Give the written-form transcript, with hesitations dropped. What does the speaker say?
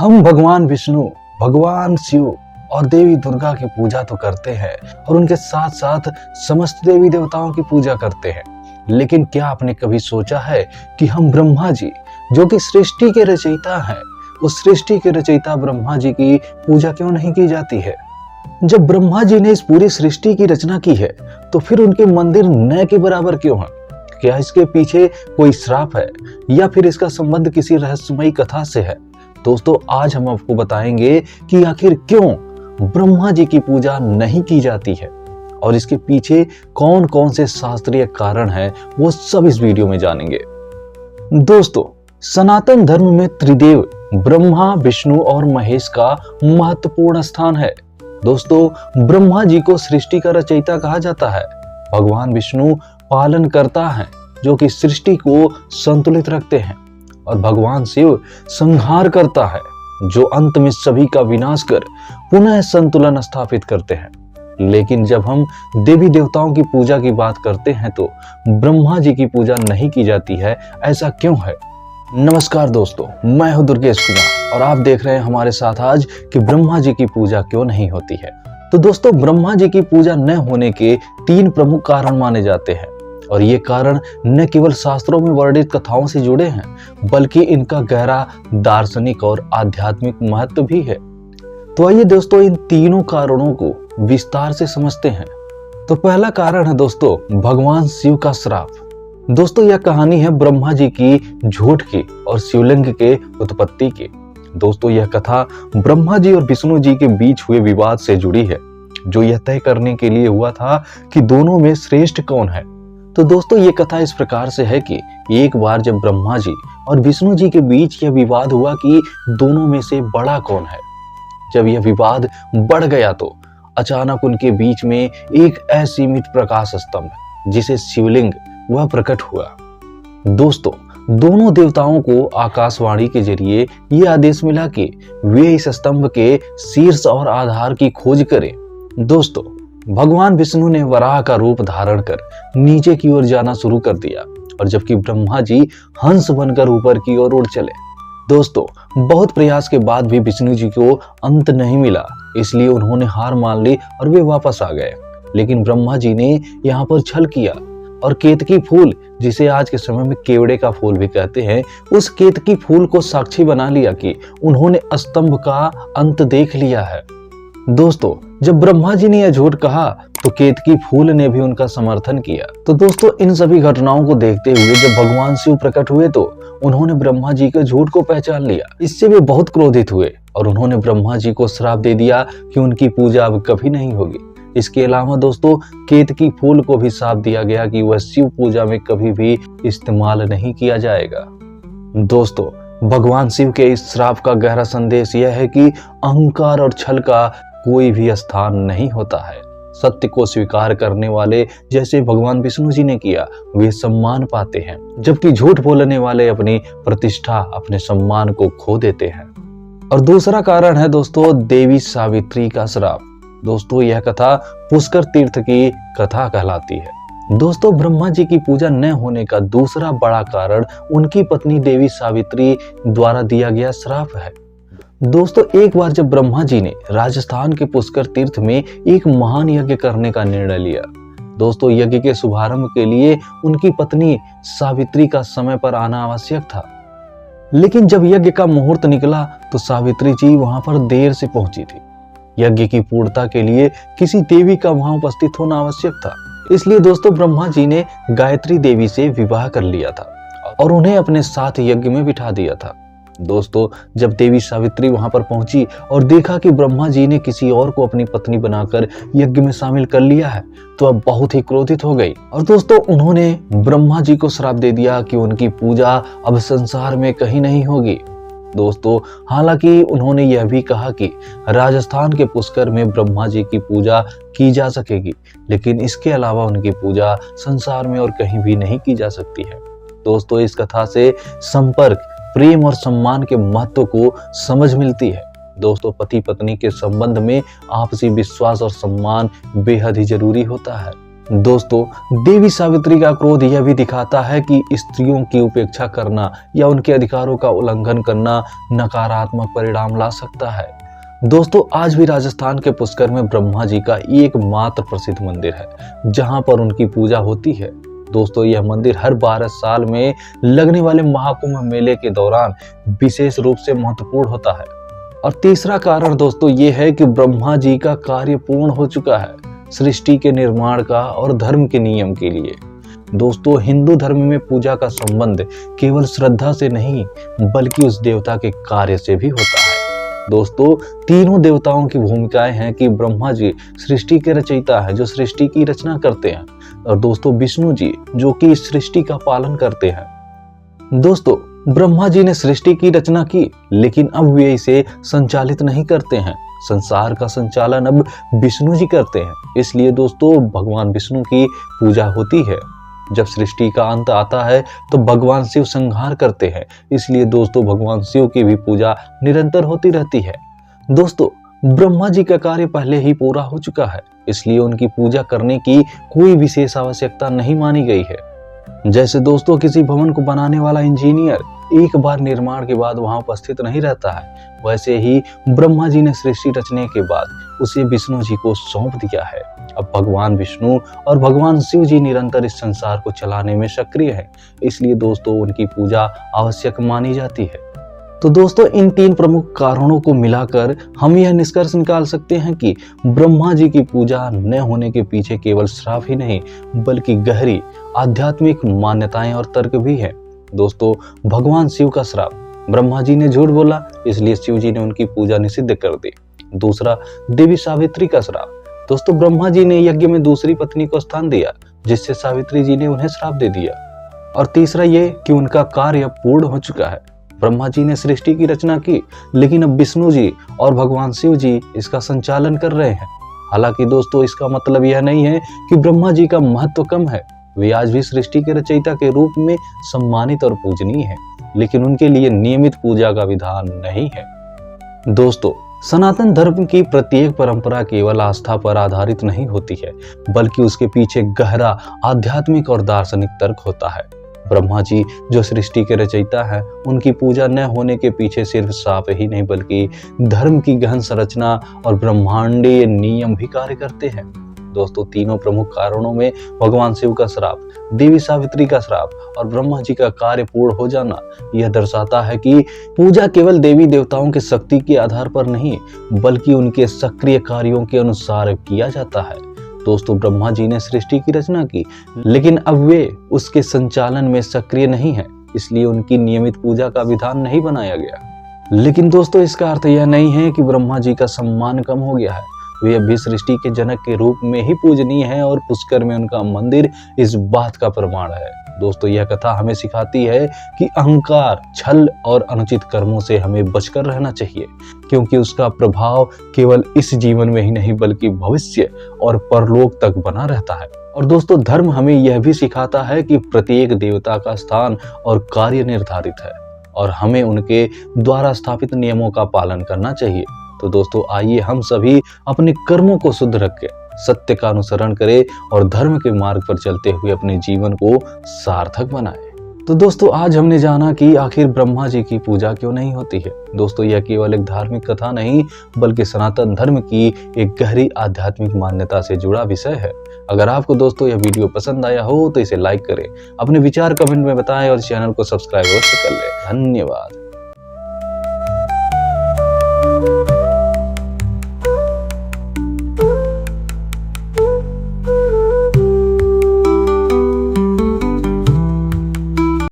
हम भगवान विष्णु, भगवान शिव और देवी दुर्गा की पूजा तो करते हैं और उनके साथ साथ समस्त देवी देवताओं की पूजा करते हैं, लेकिन क्या आपने कभी सोचा है कि हम ब्रह्मा जी, जो कि सृष्टि के रचयिता हैं, उस सृष्टि के रचयिता ब्रह्मा जी की पूजा क्यों नहीं की जाती है? जब ब्रह्मा जी ने इस पूरी सृष्टि की रचना की है, तो फिर उनके मंदिर न के बराबर क्यों हैं? क्या इसके पीछे कोई श्राप है या फिर इसका संबंध किसी रहस्यमयी कथा से है? दोस्तों, आज हम आपको बताएंगे कि आखिर क्यों ब्रह्मा जी की पूजा नहीं की जाती है और इसके पीछे कौन कौन से शास्त्रीय कारण हैं, वो सब इस वीडियो में जानेंगे। दोस्तों, सनातन धर्म में त्रिदेव ब्रह्मा, विष्णु और महेश का महत्वपूर्ण स्थान है। दोस्तों, ब्रह्मा जी को सृष्टि का रचयिता कहा जाता है। भगवान विष्णु पालन करता है, जो कि सृष्टि को संतुलित रखते हैं, और भगवान शिव संहार करता है, जो अंत में सभी का विनाश कर पुनः संतुलन स्थापित करते हैं। लेकिन जब हम देवी देवताओं की पूजा की बात करते हैं तो ब्रह्मा जी की पूजा नहीं की जाती है। ऐसा क्यों है? नमस्कार दोस्तों, मैं हूं दुर्गेश कुमार और आप देख रहे हैं हमारे साथ आज कि ब्रह्मा जी की पूजा क्यों नहीं होती है। तो दोस्तों, ब्रह्मा जी की पूजा न होने के 3 प्रमुख कारण माने जाते हैं, और ये कारण न केवल शास्त्रों में वर्णित कथाओं से जुड़े हैं, बल्कि इनका गहरा दार्शनिक और आध्यात्मिक महत्व भी है। तो आइए दोस्तों, इन तीनों कारणों को विस्तार से समझते हैं। तो पहला कारण है दोस्तों, भगवान शिव का श्राप। दोस्तों, यह कहानी है ब्रह्मा जी की झूठ की और शिवलिंग के उत्पत्ति की। दोस्तों, यह कथा ब्रह्मा जी और विष्णु जी के बीच हुए विवाद से जुड़ी है, जो यह तय करने के लिए हुआ था कि दोनों में श्रेष्ठ कौन है। तो दोस्तों, ये कथा इस प्रकार से है कि एक बार जब ब्रह्मा जी और विष्णु जी के बीच यह विवाद हुआ कि दोनों में से बड़ा कौन है। जब यह विवाद बढ़ गया तो अचानक उनके बीच में एक असीमित प्रकाश स्तंभ, जिसे शिवलिंग, वह प्रकट हुआ। दोस्तों, दोनों देवताओं को आकाशवाणी के जरिए यह आदेश मिला कि वे इस स्तंभ के शीर्ष और आधार की खोज करें। दोस्तों, भगवान विष्णु ने वराह का रूप धारण कर नीचे की ओर जाना शुरू कर दिया, और जबकि ब्रह्मा जी हंस बनकर ऊपर की ओर उड़ चले। दोस्तों, बहुत प्रयास के बाद भी विष्णु जी को अंत नहीं मिला, इसलिए उन्होंने हार मान ली और वे वापस आ गए। लेकिन ब्रह्मा जी ने यहाँ पर छल किया और केतकी फूल, जिसे आज के समय में केवड़े का फूल भी कहते हैं, उस केतकी फूल को साक्षी बना लिया कि उन्होंने स्तंभ का अंत देख लिया है। दोस्तों, जब ब्रह्मा जी ने यह झूठ कहा तो केतकी फूल ने भी उनका समर्थन किया। तो दोस्तों, इन सभी घटनाओं को देखते हुए जब भगवान शिव प्रकट हुए तो उन्होंने ब्रह्मा जी के झूठ को पहचान लिया। इससे वे बहुत क्रोधित हुए और उन्होंने ब्रह्मा जी को श्राप दे दिया कि उनकी पूजा अब कभी नहीं होगी। इसके अलावा दोस्तों, केतकी फूल को भी श्राप दिया गया कि वह शिव पूजा में कभी भी इस्तेमाल नहीं किया जाएगा। दोस्तों, भगवान शिव के इस श्राप का गहरा संदेश यह है कि अहंकार और छल का कोई भी स्थान नहीं होता है। सत्य को स्वीकार करने वाले, जैसे भगवान विष्णु जी ने किया, वे सम्मान पाते हैं, जबकि झूठ बोलने वाले अपनी प्रतिष्ठा, अपने सम्मान को खो देते हैं। और दूसरा कारण है दोस्तों, देवी सावित्री का श्राप। दोस्तों, यह कथा पुष्कर तीर्थ की कथा कहलाती है। दोस्तों, ब्रह्मा जी की पूजा न होने का दूसरा बड़ा कारण उनकी पत्नी देवी सावित्री द्वारा दिया गया श्राप है। दोस्तों, एक बार जब ब्रह्मा जी ने राजस्थान के पुष्कर तीर्थ में एक महान यज्ञ करने का निर्णय लिया। दोस्तों, यज्ञ के शुभारंभ के लिए उनकी पत्नी सावित्री का समय पर आना आवश्यक था, लेकिन जब यज्ञ का मुहूर्त निकला तो सावित्री जी वहां पर देर से पहुंची थी। यज्ञ की पूर्णता के लिए किसी देवी का वहां उपस्थित होना आवश्यक था, इसलिए दोस्तों ब्रह्मा जी ने गायत्री देवी से विवाह कर लिया था और उन्हें अपने साथ यज्ञ में बिठा दिया था। दोस्तों, जब देवी सावित्री वहां पर पहुंची और देखा कि ब्रह्मा जी ने किसी और को अपनी पत्नी बनाकर यज्ञ में शामिल कर लिया है, तो अब बहुत ही क्रोधित हो गई और दोस्तों उन्होंने ब्रह्मा जी को श्राप दे दिया कि उनकी पूजा अब संसार में कहीं नहीं होगी। दोस्तों, हालांकि उन्होंने यह भी कहा कि राजस्थान के पुष्कर में ब्रह्मा जी की पूजा की जा सकेगी, लेकिन इसके अलावा उनकी पूजा संसार में और कहीं भी नहीं की जा सकती है। दोस्तों, इस कथा से संपर्क, प्रेम और सम्मान के महत्व को समझ मिलती है। दोस्तों, पति पत्नी के संबंध में आपसी विश्वास और सम्मान बेहद ही जरूरी होता है। दोस्तों, देवी सावित्री का क्रोध यह भी दिखाता है कि स्त्रियों की उपेक्षा करना या उनके अधिकारों का उल्लंघन करना नकारात्मक परिणाम ला सकता है। दोस्तों, आज भी राजस्थान के पुष्कर में ब्रह्मा जी का एकमात्र प्रसिद्ध मंदिर है जहां पर उनकी पूजा होती है। दोस्तों, यह मंदिर हर 12 साल में लगने वाले महाकुंभ मेले के दौरान विशेष रूप से महत्वपूर्ण होता है। और तीसरा कारण दोस्तों ये है कि ब्रह्मा जी का कार्य पूर्ण हो चुका है सृष्टि के निर्माण का और धर्म के नियम के लिए। दोस्तों, हिंदू धर्म में पूजा का संबंध केवल श्रद्धा से नहीं बल्कि उस देवता के कार्य से भी होता है। दोस्तों, तीनों देवताओं की भूमिकाएं हैं कि ब्रह्मा जी सृष्टि के रचयिता है जो सृष्टि की रचना करते हैं, और दोस्तों विष्णु जी जो कि इस सृष्टि का पालन करते हैं। दोस्तों, ब्रह्मा जी ने सृष्टि की रचना की, लेकिन अब वे इसे संचालित नहीं करते हैं। संसार का संचालन अब विष्णु जी करते हैं। इसलिए दोस्तों, भगवान विष्णु की पूजा होती है। जब सृष्टि का अंत आता है तो भगवान शिव संहार करते हैं। इसलिए दोस्तों, भगवान शिव की भी पूजा निरंतर होती रहती है। दोस्तों, ब्रह्मा जी का कार्य पहले ही पूरा हो चुका है, इसलिए उनकी पूजा करने की कोई विशेष आवश्यकता नहीं मानी गई है। जैसे दोस्तों, किसी भवन को बनाने वाला इंजीनियर एक बार निर्माण के बाद वहां उपस्थित नहीं रहता है, वैसे ही ब्रह्मा जी ने सृष्टि रचने के बाद उसे विष्णु जी को सौंप दिया है। अब भगवान विष्णु और भगवान शिव जी निरंतर इस संसार को चलाने में सक्रिय है, इसलिए दोस्तों उनकी पूजा आवश्यक मानी जाती है। तो दोस्तों, इन तीन प्रमुख कारणों को मिलाकर हम यह निष्कर्ष निकाल सकते हैं कि ब्रह्मा जी की पूजा न होने के पीछे केवल श्राप ही नहीं बल्कि गहरी आध्यात्मिक मान्यताएं और तर्क भी है। दोस्तों, भगवान शिव का श्राप, ब्रह्मा जी ने झूठ बोला इसलिए शिव जी ने उनकी पूजा निषिद्ध कर दी। दूसरा, देवी सावित्री का श्राप, दोस्तों ब्रह्मा जी ने यज्ञ में दूसरी पत्नी को स्थान दिया जिससे सावित्री जी ने उन्हें श्राप दे दिया। और तीसरा ये कि उनका कार्य पूर्ण हो चुका है। ब्रह्मा जी ने सृष्टि की रचना की, लेकिन अब विष्णु जी और भगवान शिव जी इसका संचालन कर रहे हैं। हालांकि दोस्तों, इसका मतलब यह नहीं है कि ब्रह्मा जी का महत्व कम है। वे आज भी सृष्टि के रचयिता के रूप में सम्मानित और पूजनीय हैं, लेकिन उनके लिए नियमित पूजा का विधान नहीं है। दोस्तों, सनातन धर्म की प्रत्येक परंपरा केवल आस्था पर आधारित नहीं होती है, बल्कि उसके पीछे गहरा आध्यात्मिक और दार्शनिक तर्क होता है। ब्रह्मा जी जो सृष्टि के रचयिता हैं, उनकी पूजा न होने के पीछे सिर्फ श्राप ही नहीं बल्कि धर्म की गहन संरचना और ब्रह्मांडीय नियम भी कार्य करते हैं। दोस्तों, तीनों प्रमुख कारणों में भगवान शिव का श्राप, देवी सावित्री का श्राप और ब्रह्मा जी का कार्य पूर्ण हो जाना यह दर्शाता है कि पूजा केवल देवी देवताओं की शक्ति के आधार पर नहीं बल्कि उनके सक्रिय कार्यों के अनुसार किया जाता है। दोस्तों, ब्रह्मा जी ने सृष्टि की रचना की, लेकिन अब वे उसके संचालन में सक्रिय नहीं है, इसलिए उनकी नियमित पूजा का विधान नहीं बनाया गया। लेकिन दोस्तों, इसका अर्थ यह नहीं है कि ब्रह्मा जी का सम्मान कम हो गया है। वे अभी सृष्टि के जनक के रूप में ही पूजनीय हैं और पुष्कर में उनका मंदिर इस बात का प्रमाण है। दोस्तों, यह कथा हमें सिखाती है कि अहंकार, छल और अनुचित कर्मों से हमें बचकर रहना चाहिए, क्योंकि उसका प्रभाव केवल इस जीवन में ही नहीं बल्कि भविष्य और परलोक तक बना रहता है। और दोस्तों, धर्म हमें यह भी सिखाता है कि प्रत्येक देवता का स्थान और कार्य निर्धारित है और हमें उनके द्वारा स्थापित नियमों का पालन करना चाहिए। तो दोस्तों, आइए हम सभी अपने कर्मों को शुद्ध रखें, सत्य का अनुसरण करें और धर्म के मार्ग पर चलते हुए अपने जीवन को सार्थक बनाएं। तो दोस्तों, आज हमने जाना कि आखिर ब्रह्मा जी की पूजा क्यों नहीं होती है। दोस्तों, यह केवल एक धार्मिक कथा नहीं बल्कि सनातन धर्म की एक गहरी आध्यात्मिक मान्यता से जुड़ा विषय है। अगर आपको दोस्तों यह वीडियो पसंद आया हो तो इसे लाइक करें, अपने विचार कमेंट में बताएं और चैनल को सब्सक्राइब अवश्य कर लें। धन्यवाद।